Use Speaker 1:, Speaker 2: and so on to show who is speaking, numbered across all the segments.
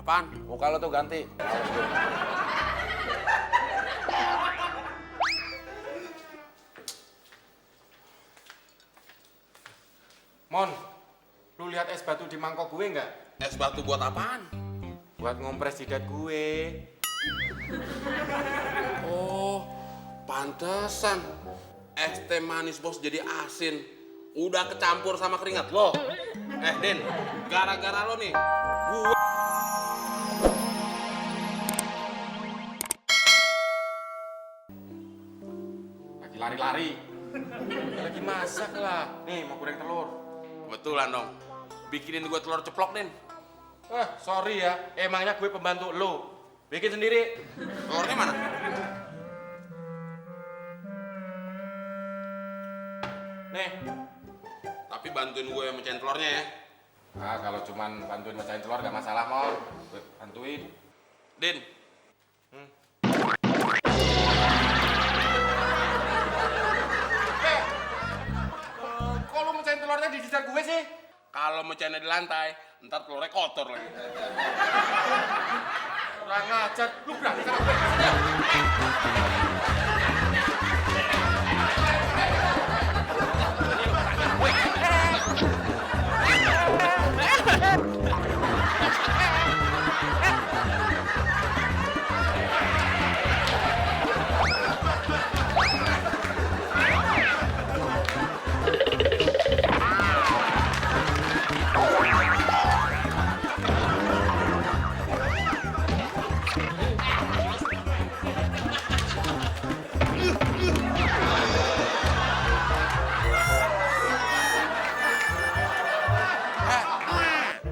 Speaker 1: Apaan?
Speaker 2: Muka lo tuh ganti.
Speaker 3: Mon, lu lihat es batu di mangkok gue nggak?
Speaker 1: Es batu buat apaan?
Speaker 3: Buat ngompres jidat gue.
Speaker 1: Oh, pantesan. Es teh manis bos jadi asin. Udah kecampur sama keringat lo. Din, gara-gara lo nih, gue
Speaker 3: Lagi lari-lari. Lagi masak lah. Nih, mau goreng telur.
Speaker 1: kebetulan dong. Bikinin gue telur ceplok, Din.
Speaker 3: Sorry ya. Emangnya gue pembantu lu. Bikin sendiri.
Speaker 1: Telurnya mana?
Speaker 3: Nih.
Speaker 1: Tapi bantuin gue mecahin telurnya ya.
Speaker 3: Kalau cuman bantuin mecahin telur gak masalah, Mon. Gue bantuin.
Speaker 1: Din.
Speaker 3: Kok lu mecahin telurnya di jidat gue sih?
Speaker 1: Kalau mecahinnya di lantai, ntar telurnya kotor lagi.
Speaker 3: Kurang ajar. Lu berani sama gue.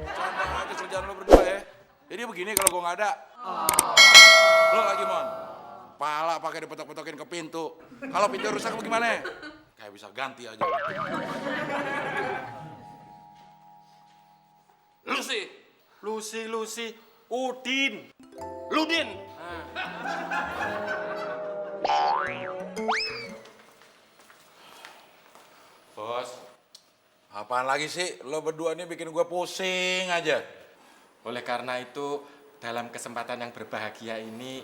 Speaker 2: Canda aja kerjaan lo berdua ya. Jadi begini kalau gue nggak ada. Lo lagi Mon. Pala pakai dipetok-petokin ke pintu. Kalau pintu rusak bagaimana? Kayak bisa ganti aja.
Speaker 1: Lucy.
Speaker 3: Udin.
Speaker 1: Ludin.
Speaker 3: Bos,
Speaker 2: Apaan lagi sih? Lo berdua nih bikin gue pusing aja.
Speaker 3: oleh karena itu dalam kesempatan yang berbahagia ini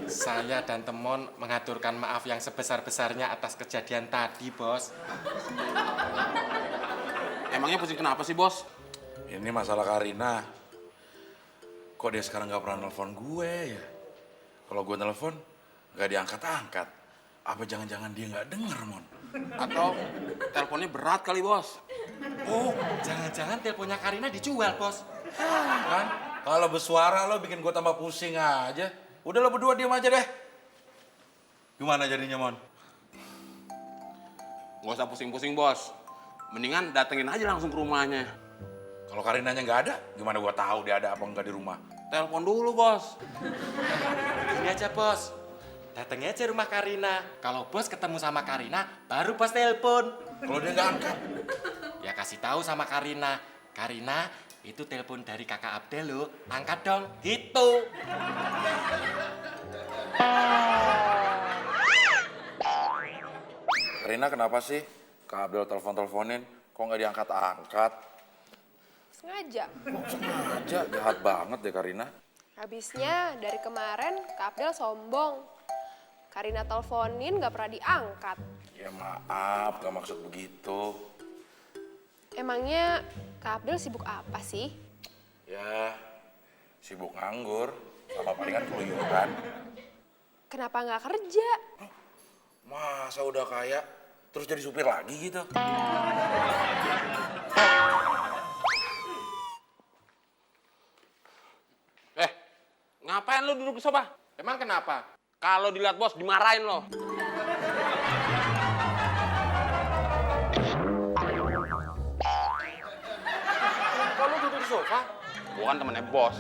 Speaker 3: saya dan Temon mengaturkan maaf yang sebesar-besarnya atas kejadian tadi, Bos.
Speaker 1: Emangnya pusing kenapa sih, Bos?
Speaker 2: Ini masalah Karina. Kok dia sekarang nggak pernah nelfon gue ya? Kalau gue nelfon nggak diangkat-angkat. Apa jangan-jangan dia nggak denger, Mon?
Speaker 1: Atau teleponnya berat kali, Bos?
Speaker 3: Oh, jangan-jangan teleponnya Karina dijual, Bos.
Speaker 2: Kan? Kalau bersuara lo bikin gue tambah pusing aja. Udah lo berdua diam aja deh. Gimana jadinya, Mon?
Speaker 1: Gak usah pusing-pusing, Bos. Mendingan datengin aja langsung ke rumahnya.
Speaker 2: Kalau Karinanya nggak ada, gimana gue tahu dia ada apa nggak di rumah?
Speaker 1: Telepon dulu, Bos.
Speaker 3: Gini aja, Bos. Datangnya aja rumah Karina. Kalau Bos ketemu sama Karina, baru Bos telepon.
Speaker 2: Kalau dia nggak angkat,
Speaker 3: Ya kasih tahu sama Karina. Karina, itu telepon dari kakak Abdel lo. Angkat dong. Gitu.
Speaker 2: Karina kenapa sih? Kak Abdel telepon-teleponin, kok nggak diangkat-angkat?
Speaker 4: Sengaja.
Speaker 2: Sengaja, jahat banget deh Karina.
Speaker 4: Habisnya dari kemarin Kak Abdel sombong. Karina teleponin gak pernah diangkat.
Speaker 2: Ya maaf, gak maksud begitu.
Speaker 4: Emangnya Kak Abdel sibuk apa sih?
Speaker 2: Ya, sibuk nganggur, sama palingan keluyuran.
Speaker 4: Kenapa gak kerja?
Speaker 2: Masa udah kaya, terus jadi supir lagi gitu?
Speaker 1: Ngapain lu duduk di sofa?
Speaker 3: Emang kenapa?
Speaker 1: Kalau dilihat Bos, dimarahin lo.
Speaker 3: Kok lu duduk di sofa?
Speaker 1: Gua kan temennya Bos.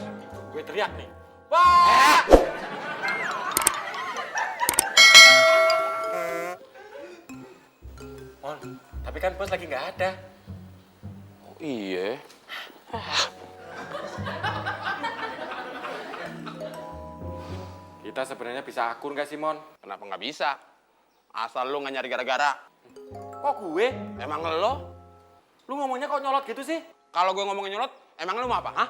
Speaker 3: Gue teriak nih. Wah! Mon, tapi kan Bos lagi nggak ada.
Speaker 1: Oh iya.
Speaker 3: Kita sebenarnya bisa akur nggak sih, Mon?
Speaker 1: Kenapa nggak bisa? Asal lu nggak nyari gara-gara.
Speaker 3: Kok gue?
Speaker 1: Emang lo?
Speaker 3: Lu ngomongnya kok nyolot gitu sih?
Speaker 1: Kalau gue ngomongin nyolot, emang lu mau apa? Hah?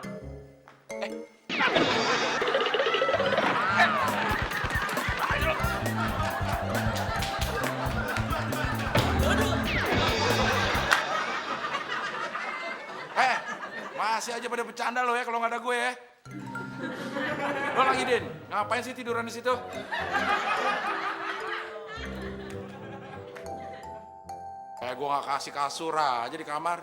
Speaker 2: Masih aja pada bercanda lo ya kalau nggak ada gue ya. Lo lagi, Din, ngapain sih tiduran di situ? Kayak gue nggak kasih kasur aja di kamar.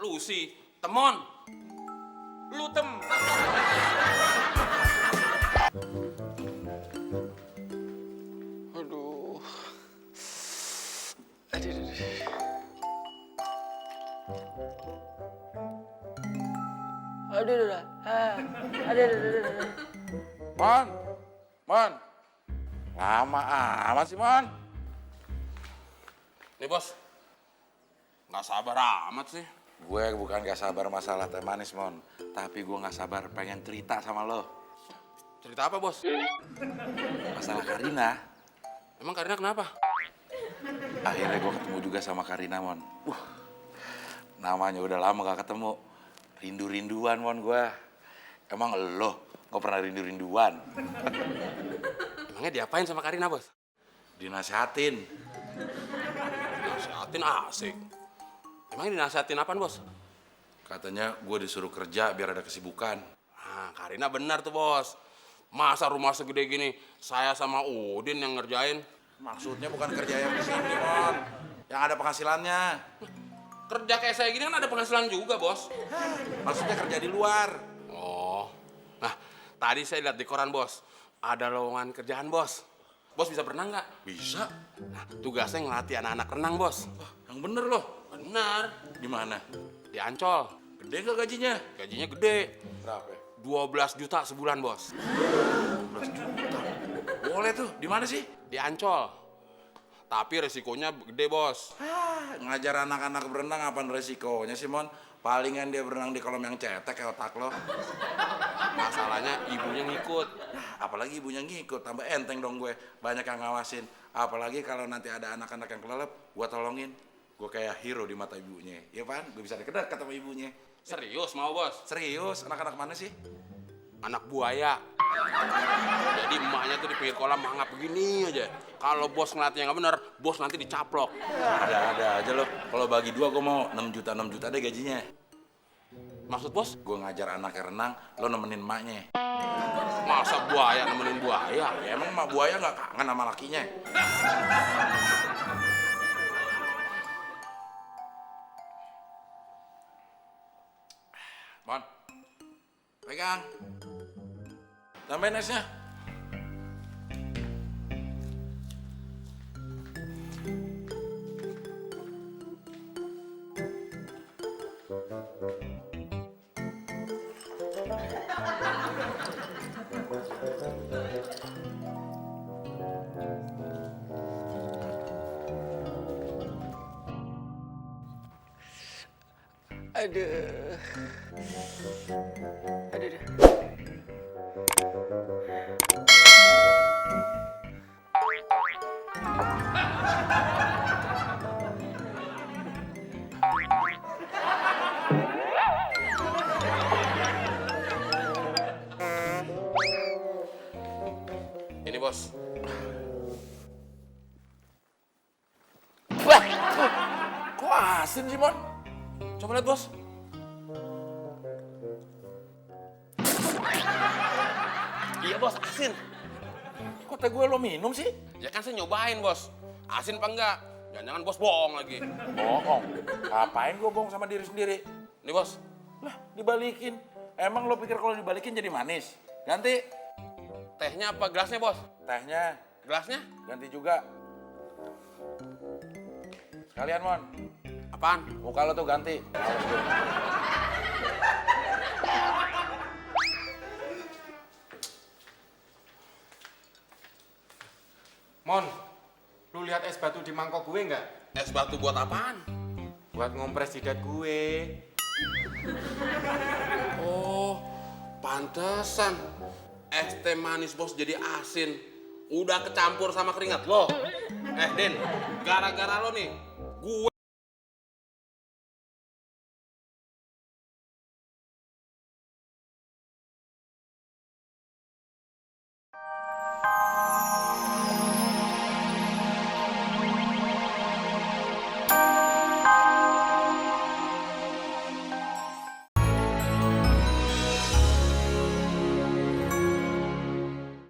Speaker 1: Lucy, temon.
Speaker 3: Lu tem.
Speaker 5: Aduh. Aduh. Aduh. Aduh.
Speaker 2: Mon. Lama amat sih, Mon.
Speaker 1: Nih bos, nggak sabar amat sih.
Speaker 2: Gue bukan gak sabar masalah teh manis, Mon. Tapi gue gak sabar pengen cerita sama lo.
Speaker 1: Cerita apa bos?
Speaker 2: Masalah Karina.
Speaker 1: Emang Karina kenapa?
Speaker 2: Akhirnya gue ketemu juga sama Karina, Mon. Namanya udah lama gak ketemu. Rindu-rinduan, Mon, gue. Emang lo gak pernah rindu-rinduan?
Speaker 1: Emangnya diapain sama Karina bos?
Speaker 2: Dinasehatin.
Speaker 1: Nasihatin asik. Emangnya dinasihatin apaan bos?
Speaker 2: Katanya gue disuruh kerja biar ada kesibukan.
Speaker 1: Nah, Karina benar tuh bos. Masa rumah segede gini, saya sama Udin yang ngerjain?
Speaker 2: Maksudnya bukan kerja yang di sini, Mon. Yang ada penghasilannya.
Speaker 1: Kerja kayak saya gini kan ada penghasilan juga bos.
Speaker 2: Maksudnya kerja di luar.
Speaker 1: Oh, nah tadi saya lihat di koran bos, ada lowongan kerjaan bos. Bos bisa berenang nggak?
Speaker 2: Bisa.
Speaker 1: Nah, tugasnya ngelatih anak-anak renang bos.
Speaker 2: Yang bener loh.
Speaker 1: Benar,
Speaker 2: Di mana?
Speaker 1: di Ancol.
Speaker 2: Gede gak gajinya?
Speaker 1: Gajinya gede,
Speaker 2: Berapa?
Speaker 1: 12 juta sebulan bos.
Speaker 2: 12 juta. Boleh tuh. Di mana sih?
Speaker 1: Di Ancol. Tapi resikonya gede bos.
Speaker 2: Ngajar anak-anak berenang apa resikonya sih, Mon? Palingan dia berenang di kolam yang cetek kayak otak lo.
Speaker 1: Masalahnya ibunya ngikut.
Speaker 2: Apalagi ibunya ngikut, tambah enteng dong gue. Banyak yang ngawasin. Apalagi kalau nanti ada anak-anak yang kelelep, gue tolongin. Gue kayak hero di mata ibunya. Iya, Pan? Gue bisa deket-deket sama ibunya.
Speaker 1: Serius mau bos?
Speaker 2: Serius? Anak-anak mana sih?
Speaker 1: Anak buaya. Jadi emaknya tuh di pinggir kolam mangap begini aja. Kalau bos ngeliatnya nggak bener, bos nanti dicaplok.
Speaker 2: Ada aja lo. Kalau bagi dua gue mau 6 juta deh gajinya.
Speaker 1: Maksud bos?
Speaker 2: Gue ngajar anaknya renang, lo nemenin emaknya.
Speaker 1: Masa buaya nemenin buaya?
Speaker 2: Ya, emang emak buaya nggak kangen sama lakinya? Mon, pegang. Tambahin esnya.
Speaker 5: Aduh. Aduh.
Speaker 1: Ini bos.
Speaker 2: Wah, kok asin sih, Mon?
Speaker 1: Coba lihat bos. Iya bos, asin.
Speaker 2: Kok teh gue lo minum sih?
Speaker 1: Ya kan saya nyobain bos. Asin apa enggak? Jangan-jangan bos bohong lagi.
Speaker 2: Bohong. Ngapain gue bohong sama diri sendiri?
Speaker 1: Nih bos.
Speaker 2: Lah, dibalikin. Emang lo pikir kalau dibalikin jadi manis? Ganti.
Speaker 1: Tehnya apa gelasnya bos?
Speaker 2: Tehnya
Speaker 1: Gelasnya?
Speaker 2: ganti juga. Sekalian, Mon.
Speaker 1: Apaan?
Speaker 2: Muka lo tuh ganti.
Speaker 3: Mon, lu lihat es batu di mangkok gue nggak?
Speaker 1: Es batu buat apaan?
Speaker 3: Buat ngompres jidat gue.
Speaker 1: Oh, pantesan. Es teh manis bos jadi asin. udah kecampur sama keringat lo. Din, gara-gara lo nih, gue